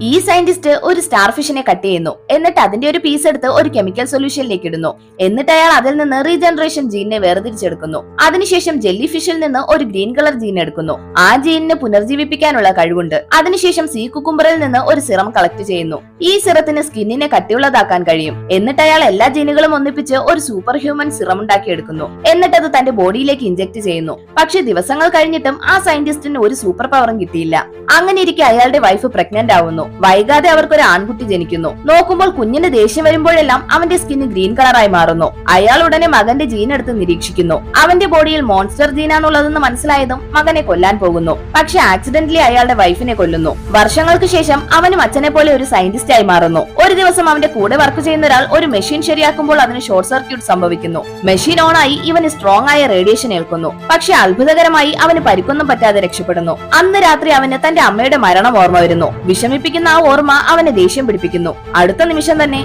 ഈ സയന്റിസ്റ്റ് ഒരു star ഫിഷിനെ cut ചെയ്യുന്നു. എന്നിട്ട് അതിന്റെ ഒരു പീസ് എടുത്ത് ഒരു കെമിക്കൽ സൊല്യൂഷനിലേക്ക് ഇടുന്നു. എന്നിട്ട് അയാൾ അതിൽ നിന്ന് റീജനറേഷൻ ജീനിനെ വേർതിരിച്ചെടുക്കുന്നു. അതിനുശേഷം ജെല്ലി ഫിഷിൽ നിന്ന് ഒരു ഗ്രീൻ കളർ ജീൻ എടുക്കുന്നു. ആ ജീനിന് പുനർജീവിപ്പിക്കാനുള്ള കഴിവുണ്ട്. അതിനുശേഷം സീ കുക്കുംബറിൽ നിന്ന് ഒരു സിറം കളക്ട് ചെയ്യുന്നു. ഈ സിറത്തിന് സ്കിന്നിനെ കട്ടിയുള്ളതാക്കാൻ കഴിയും. എന്നിട്ട് അയാൾ എല്ലാ ജീനുകളും ഒന്നിപ്പിച്ച് ഒരു സൂപ്പർ ഹ്യൂമൻ സിറം ഉണ്ടാക്കിയെടുക്കുന്നു. എന്നിട്ട് അത് തന്റെ ബോഡിയിലേക്ക് ഇഞ്ചെക്ട് ചെയ്യുന്നു. പക്ഷെ ദിവസങ്ങൾ കഴിഞ്ഞിട്ടും ആ സയന്റിസ്റ്റിന് ഒരു സൂപ്പർ പവറും കിട്ടിയില്ല. അങ്ങനെ ഇരിക്കെ അയാളുടെ വൈഫ് പ്രഗ്നന്റ് ആവുന്നു. വൈകാതെ അവർക്കൊരു ആൺകുട്ടി ജനിക്കുന്നു. നോക്കുമ്പോൾ കുഞ്ഞിന് ദേഷ്യം വരുമ്പോഴെല്ലാം അവന്റെ സ്കിന്ന് ഗ്രീൻ കളറായി മാറുന്നു. അയാൾ ഉടനെ മകന്റെ ജീൻ എടുത്ത് നിരീക്ഷിക്കുന്നു. അവന്റെ ബോഡിയിൽ മോൺസ്റ്റർ ജീനാണുള്ളതെന്ന് മനസ്സിലായതും മകനെ കൊല്ലാൻ പോകുന്നു. പക്ഷെ ആക്സിഡന്റലി അയാളുടെ വൈഫിനെ കൊല്ലുന്നു. വർഷങ്ങൾക്ക് ശേഷം അവനും അച്ഛനെ പോലെ ഒരു സയന്റിസ്റ്റ് ആയി മാറുന്നു. ഒരു ദിവസം അവന്റെ കൂടെ വർക്ക് ചെയ്യുന്ന ഒരാൾ ഒരു മെഷീൻ ശരിയാക്കുമ്പോൾ അതിന് ഷോർട്ട് സർക്യൂട്ട് സംഭവിക്കുന്നു. മെഷീൻ ഓൺ ആയി ഇവന് സ്ട്രോങ് ആയ റേഡിയേഷൻ ഏൽക്കുന്നു. പക്ഷെ അത്ഭുതകരമായി അവന് പരിക്കൊന്നും പറ്റാതെ രക്ഷപ്പെടുന്നു. അന്ന് രാത്രി അവന് തന്റെ അമ്മയുടെ മരണം ഓർമ്മ വരുന്നു. വിഷമിപ്പിക്കുന്ന ആ ഓർമ്മ അവനെ ദേഷ്യം പിടിപ്പിക്കുന്നു. അടുത്ത നിമിഷം തന്നെ